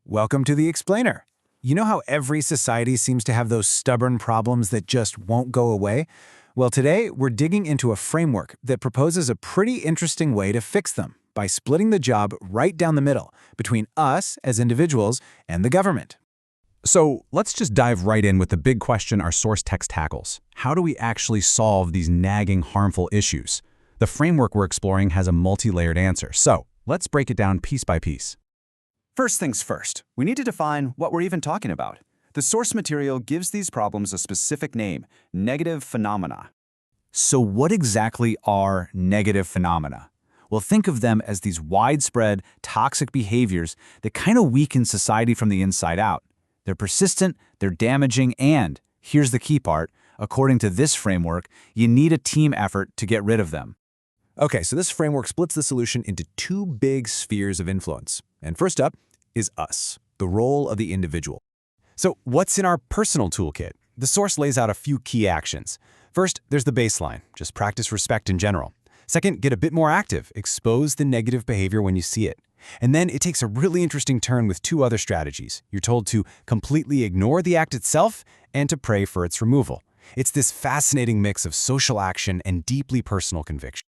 Welcome to The Explainer. You know how every society seems to have those stubborn problems that just won't go away? Well, today we're digging into a framework that proposes a pretty interesting way to fix them by splitting the job right down the middle between us as individuals and the government. So let's just dive right in with the big question our source text tackles. How do we actually solve these nagging, harmful issues? The framework we're exploring has a multi-layered answer, so let's break it down piece by piece. First things first, we need to define what we're even talking about. The source material gives these problems a specific name, negative phenomena. So what exactly are negative phenomena? Well, think of them as these widespread, toxic behaviors that kind of weaken society from the inside out. They're persistent, they're damaging, and, here's the key part, according to this framework, you need a team effort to get rid of them. Okay, so this framework splits the solution into two big spheres of influence. And first up is us, the role of the individual. So what's in our personal toolkit? The source lays out a few key actions. First, there's the baseline, just practice respect in general. Second, get a bit more active, expose the negative behavior when you see it. And then it takes a really interesting turn with two other strategies. You're told to completely ignore the act itself and to pray for its removal. It's this fascinating mix of social action and deeply personal conviction.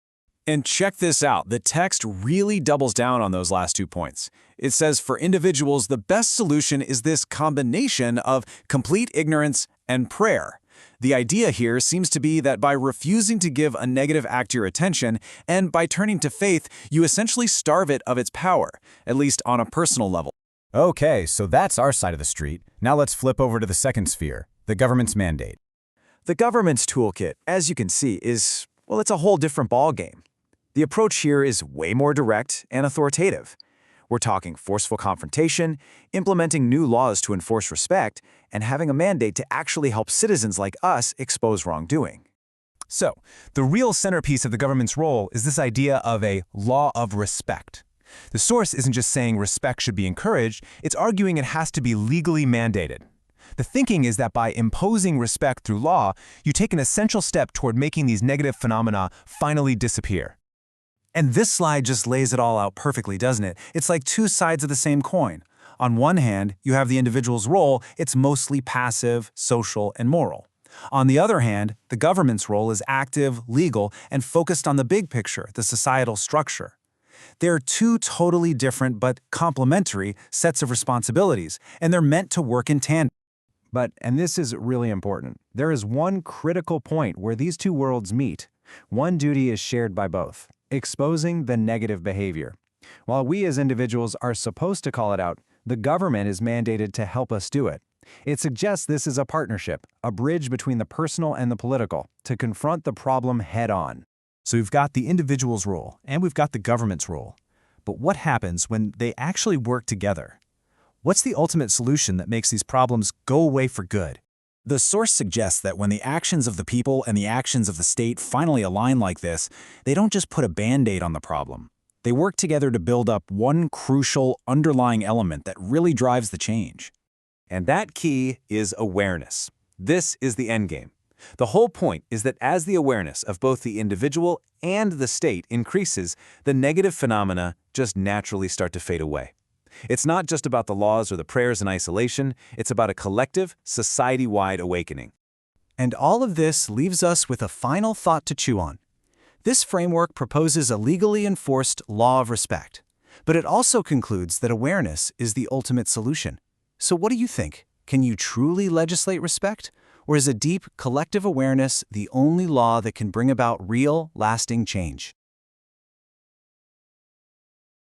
And check this out, the text really doubles down on those last 2 points. It says for individuals, the best solution is this combination of complete ignorance and prayer. The idea here seems to be that by refusing to give a negative act your attention and by turning to faith, you essentially starve it of its power, at least on a personal level. Okay, so that's our side of the street. Now let's flip over to the second sphere, the government's mandate. The government's toolkit, as you can see, is, well, it's a whole different ballgame. The approach here is way more direct and authoritative. We're talking forceful confrontation, implementing new laws to enforce respect, and having a mandate to actually help citizens like us expose wrongdoing. So, the real centerpiece of the government's role is this idea of a law of respect. The source isn't just saying respect should be encouraged, it's arguing it has to be legally mandated. The thinking is that by imposing respect through law, you take an essential step toward making these negative phenomena finally disappear. And this slide just lays it all out perfectly, doesn't it? It's like two sides of the same coin. On one hand, you have the individual's role. It's mostly passive, social, and moral. On the other hand, the government's role is active, legal, and focused on the big picture, the societal structure. They're two totally different but complementary sets of responsibilities, and they're meant to work in tandem. But, and this is really important, there is one critical point where these two worlds meet. One duty is shared by both: exposing the negative behavior. While we as individuals are supposed to call it out, the government is mandated to help us do it. It suggests this is a partnership, a bridge between the personal and the political, to confront the problem head-on. So we've got the individual's role, and we've got the government's role. But what happens when they actually work together? What's the ultimate solution that makes these problems go away for good? The source suggests that when the actions of the people and the actions of the state finally align like this, they don't just put a Band-Aid on the problem. They work together to build up one crucial underlying element that really drives the change. And that key is awareness. This is the endgame. The whole point is that as the awareness of both the individual and the state increases, the negative phenomena just naturally start to fade away. It's not just about the laws or the prayers in isolation, it's about a collective, society-wide awakening. And all of this leaves us with a final thought to chew on. This framework proposes a legally enforced law of respect, but it also concludes that awareness is the ultimate solution. So what do you think? Can you truly legislate respect? Or is a deep, collective awareness the only law that can bring about real, lasting change?